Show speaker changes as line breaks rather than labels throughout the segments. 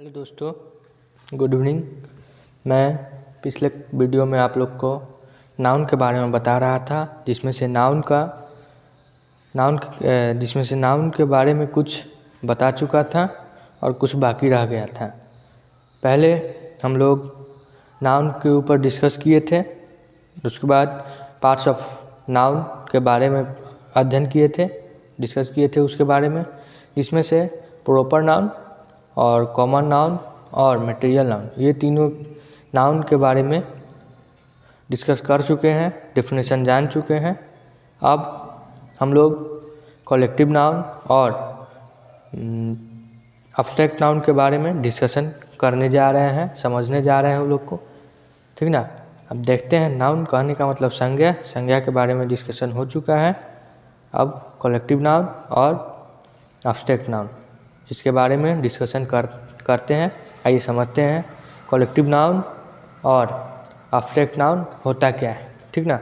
Hello दोस्तों, good evening. मैं पिछले वीडियो में आप लोग को नाउन के बारे में बता रहा था, जिसमें से नाउन के बारे में कुछ बता चुका था और कुछ बाकी रह गया था। पहले हम लोग नाउन के ऊपर डिस्कस किए थे, उसके बाद पार्ट्स ऑफ नाउन के बारे में अध्ययन किए थे, डिस्कस किए थे उसके बारे में, जिसमें से प्रॉपर नाउन और कॉमन नाउन और मटेरियल नाउन, ये तीनों नाउन के बारे में डिस्कस कर चुके हैं, डेफिनेशन जान चुके हैं। अब हम लोग कलेक्टिव नाउन और एब्स्ट्रैक्ट नाउन के बारे में डिस्कशन करने जा रहे हैं, समझने जा रहे हैं हम लोग को, ठीक ना। अब देखते हैं, नाउन कहने का मतलब संज्ञा के बारे में डिस्कशन हो चुका है। अब कलेक्टिव नाउन और एब्स्ट्रैक्ट नाउन, इसके बारे में डिस्कशन करते हैं। आइए समझते हैं कलेक्टिव नाउन और एब्स्ट्रैक्ट नाउन होता क्या है, ठीक ना।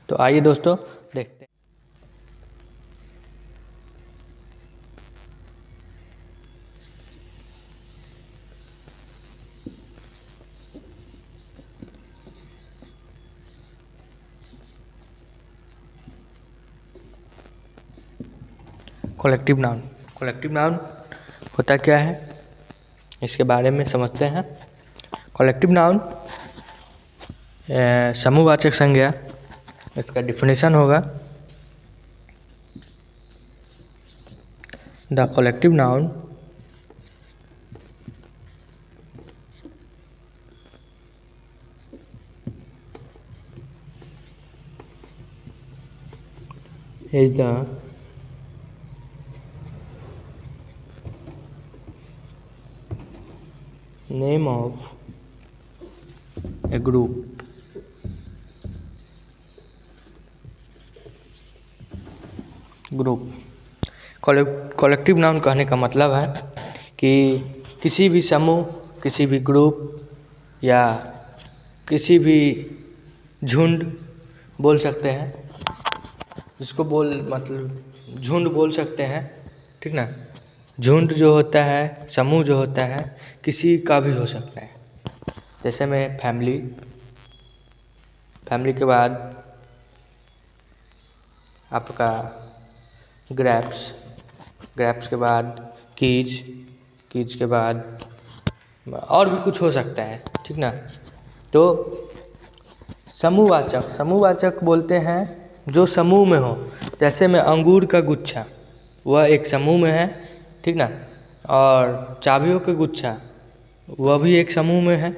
तो आइए दोस्तों देखते हैं। कलेक्टिव नाउन होता क्या है, इसके बारे में समझते हैं। कलेक्टिव नाउन समूहवाचक संज्ञा, इसका डिफिनेशन होगा, the collective noun is the name of a group collective noun कहने का मतलब है कि किसी भी समूह, किसी भी ग्रुप या किसी भी झुंड बोल सकते हैं, जिसको मतलब झुंड बोल सकते हैं, ठीक ना। झुंड जो होता है, समूह जो होता है, किसी का भी हो सकता है। जैसे में फैमिली के बाद आपका ग्रैप्स के बाद कीज के बाद और भी कुछ हो सकता है, ठीक ना। तो समूहवाचक बोलते हैं जो समूह में हो। जैसे में अंगूर का गुच्छा, वह एक समूह में है, ठीक ना। और चाबियों का गुच्छा, वह भी एक समूह में है।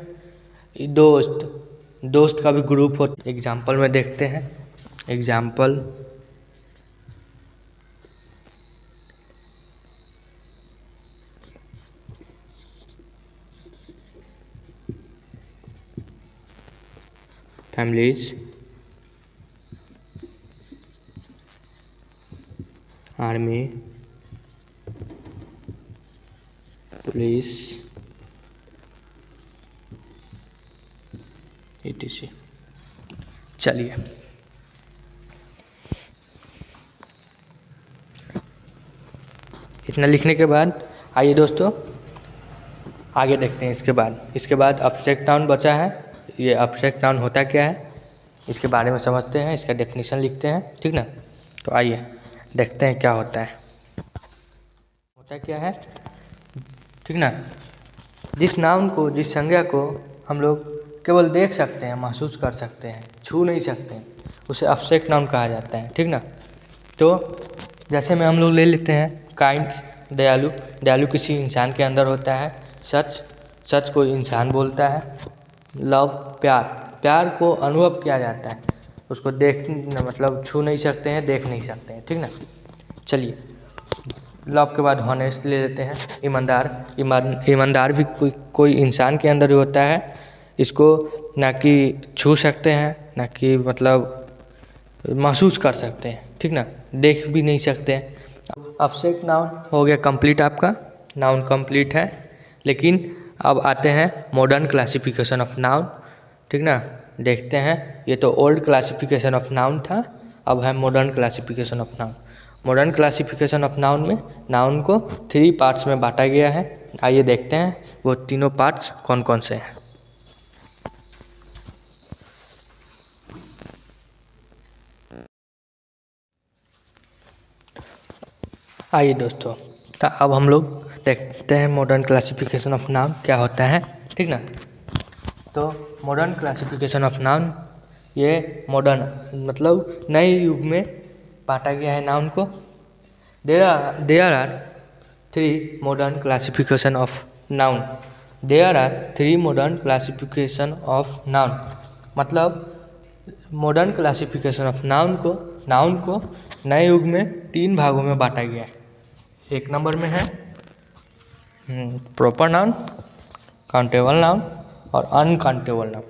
दोस्त का भी ग्रुप हो। एग्जाम्पल में देखते हैं, example families, army, police, etc। चलिए इतना लिखने के बाद आइए दोस्तों आगे देखते हैं। इसके बाद एब्स्ट्रैक्ट नाउन बचा है। ये एब्स्ट्रैक्ट नाउन होता क्या है, इसके बारे में समझते हैं, इसका डेफिनेशन लिखते हैं, ठीक ना। तो आइए देखते हैं क्या होता है, होता क्या है, ठीक ना। जिस नाउन को, जिस संज्ञा को हम लोग केवल देख सकते हैं, महसूस कर सकते हैं, छू नहीं सकते हैं, उसे एब्स्ट्रैक्ट नाउन कहा जाता है, ठीक ना। तो जैसे में हम लोग ले लेते हैं काइंड, दयालु किसी इंसान के अंदर होता है। सच को इंसान बोलता है। लव, प्यार को अनुभव किया जाता है, उसको मतलब छू नहीं सकते हैं, देख नहीं सकते हैं, ठीक ना। चलिए लव के बाद हॉनेस्ट ले लेते हैं। ईमानदार भी कोई इंसान के अंदर होता है। इसको ना कि छू सकते हैं, ना कि मतलब महसूस कर सकते हैं, ठीक ना, देख भी नहीं सकते हैं। एब्स्ट्रैक्ट नाउन हो गया कंप्लीट, आपका नाउन कंप्लीट है। लेकिन अब आते हैं मॉडर्न क्लासिफिकेशन ऑफ नाउन, ठीक ना। देखते हैं, ये तो ओल्ड क्लासिफिकेशन ऑफ नाउन था, अब है modern classification of noun. Modern classification of noun में नाउन को 3 पार्ट्स में बांटा गया है। आइए देखते हैं वो तीनों पार्ट्स कौन कौन से हैं। आइए दोस्तों, तो अब हम लोग देखते हैं मॉडर्न क्लासिफिकेशन ऑफ नाउन क्या होता है, ठीक ना। तो मॉडर्न क्लासिफिकेशन ऑफ नाउन, ये मॉडर्न मतलब नए युग में बांटा गया है नाउन को। There are three modern classification of noun. There are three modern classification of noun, मतलब मॉडर्न क्लासिफिकेशन ऑफ नाउन को नए युग में 3 भागों में बांटा गया है। एक नंबर में है प्रॉपर नाउन, काउंटेबल नाउन और अनकाउंटेबल नाउन।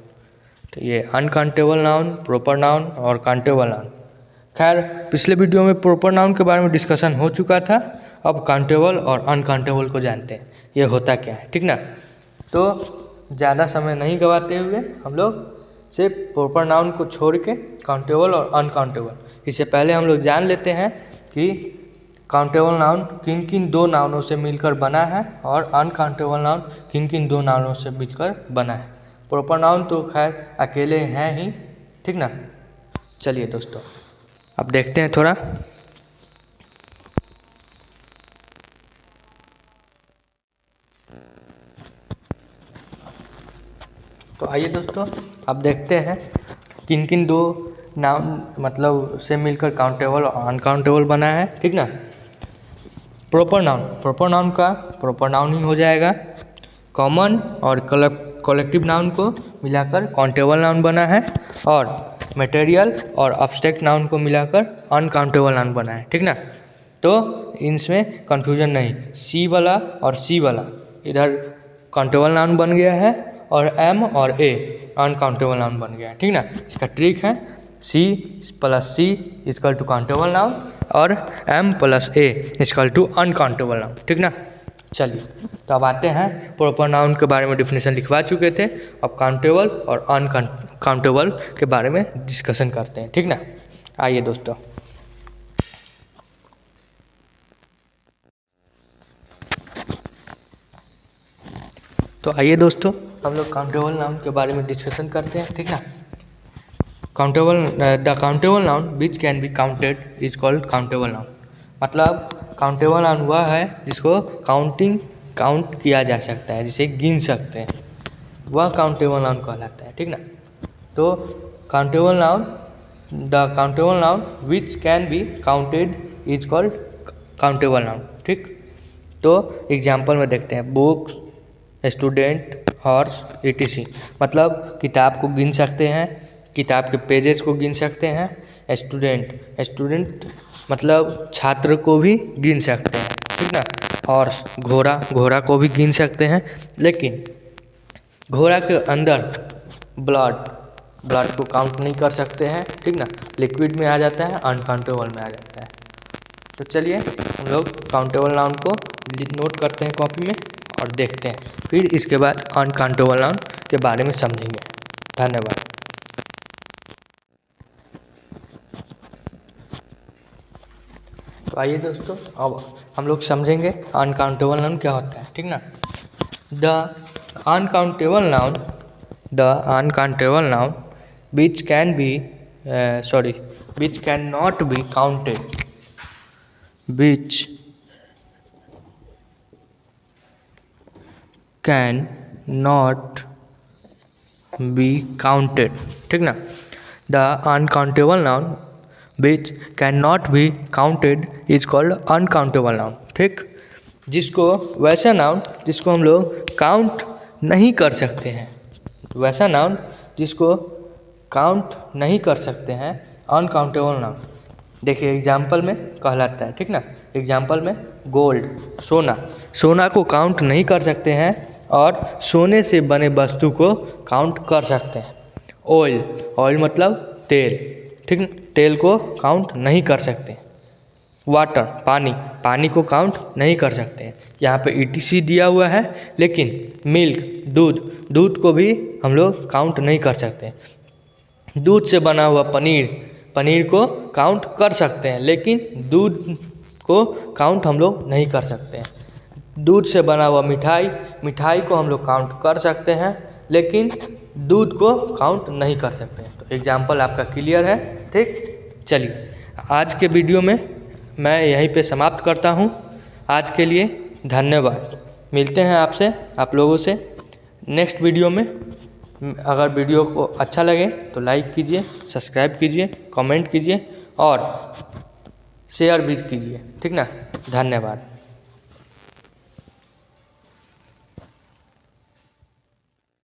तो ये अनकाउंटेबल नाउन, प्रॉपर नाउन और काउंटेबल नाउन। खैर पिछले वीडियो में प्रॉपर नाउन के बारे में डिस्कशन हो चुका था। अब काउंटेबल और अनकाउंटेबल को जानते हैं ये होता क्या है, ठीक ना। तो ज़्यादा समय नहीं गवाते हुए हम लोग सिर्फ प्रॉपर नाउन को छोड़ के काउंटेबल और अनकाउंटेबल, इससे पहले हम लोग जान लेते हैं कि काउंटेबल नाउन किन किन 2 नाउनों से मिलकर बना है और अनकाउंटेबल नाउन किन किन 2 नाउनों से मिलकर बना है। प्रॉपर नाउन तो खैर अकेले हैं ही, ठीक ना। चलिए दोस्तों अब देखते हैं थोड़ा। तो आइए दोस्तों अब देखते हैं किन किन 2 नाउन मतलब से मिलकर काउंटेबल और अनकाउंटेबल बना है, ठीक ना। प्रॉपर नाउन ही हो जाएगा। कॉमन और कलेक्टिव नाउन को मिलाकर काउंटेबल नाउन बना है और मटेरियल और अब्स्ट्रैक्ट नाउन को मिलाकर अनकाउंटेबल नाउन बना है, ठीक ना। तो इनमें कंफ्यूजन नहीं, सी वाला और सी वाला इधर काउंटेबल नाउन बन गया है और एम और ए अनकाउंटेबल नाउन बन गया है, ठीक ना। इसका ट्रिक है C + C = काउंटेबल नाउन और M + A = अनकाउंटेबल नाउन, ठीक ना। चलिए तो अब आते हैं प्रॉपर नाउन के बारे में डिफिनेशन लिखवा चुके थे, अब काउंटेबल और अनकाउंटेबल के बारे में डिस्कशन करते हैं, ठीक ना। आइए दोस्तों तो आइए दोस्तों हम लोग काउंटेबल नाउन के बारे में डिस्कशन करते हैं, ठीक ना। The countable noun which can be counted is called countable noun, मतलब काउंटेबल नाउन वह है जिसको काउंट किया जा सकता है, जिसे गिन सकते हैं, वह काउंटेबल नाउन कहलाता है, ठीक ना। तो the countable noun which can be counted is called countable noun, ठीक। तो एग्जाम्पल में देखते हैं बुक्स, स्टूडेंट, हॉर्स, etc, मतलब किताब को गिन सकते हैं, किताब के पेजेस को गिन सकते हैं। स्टूडेंट मतलब छात्र को भी गिन सकते हैं, ठीक ना। हॉर्स घोड़ा को भी गिन सकते हैं, लेकिन घोड़ा के अंदर ब्लड को काउंट नहीं कर सकते हैं, ठीक ना। लिक्विड में आ जाता है, अनकाउंटेबल में आ जाता है। तो चलिए हम लोग काउंटेबल नाउन को नोट करते हैं कॉपी में और देखते हैं, फिर इसके बाद अनकाउंटेबल नाउन के बारे में समझेंगे। धन्यवाद। तो आइए दोस्तों अब हम लोग समझेंगे अनकाउंटेबल नाउन क्या होता है, ठीक ना। The uncountable noun which cannot be counted, which cannot be counted, ठीक ना। The uncountable noun which cannot be counted is called uncountable noun, ठीक। वैसा नाउन जिसको हम लोग काउंट नहीं कर सकते हैं, वैसा नाउन जिसको काउंट नहीं कर सकते हैं, अनकाउंटेबल नाउन। देखिए एग्जाम्पल में कहलाता है, ठीक ना। एग्जाम्पल में गोल्ड सोना को काउंट नहीं कर सकते हैं और सोने से बने वस्तु को काउंट कर सकते हैं। ऑयल मतलब तेल, ठीक ना, तेल को काउंट नहीं कर सकते। वाटर पानी को काउंट नहीं कर सकते हैं। यहाँ पे ETC दिया हुआ है, लेकिन मिल्क दूध को भी हम लोग काउंट नहीं कर सकते। दूध से बना हुआ पनीर को काउंट कर सकते हैं, लेकिन दूध को काउंट हम लोग नहीं कर सकते हैं। दूध से बना हुआ मिठाई को हम लोग काउंट कर सकते हैं, लेकिन दूध को काउंट नहीं कर सकते हैं। तो एग्जाम्पल आपका क्लियर है, ठीक। चलिए आज के वीडियो में मैं यहीं पे समाप्त करता हूँ। आज के लिए धन्यवाद। मिलते हैं आपसे, आप लोगों से नेक्स्ट वीडियो में। अगर वीडियो को अच्छा लगे तो लाइक कीजिए, सब्सक्राइब कीजिए, कमेंट कीजिए और शेयर भी कीजिए, ठीक ना। धन्यवाद।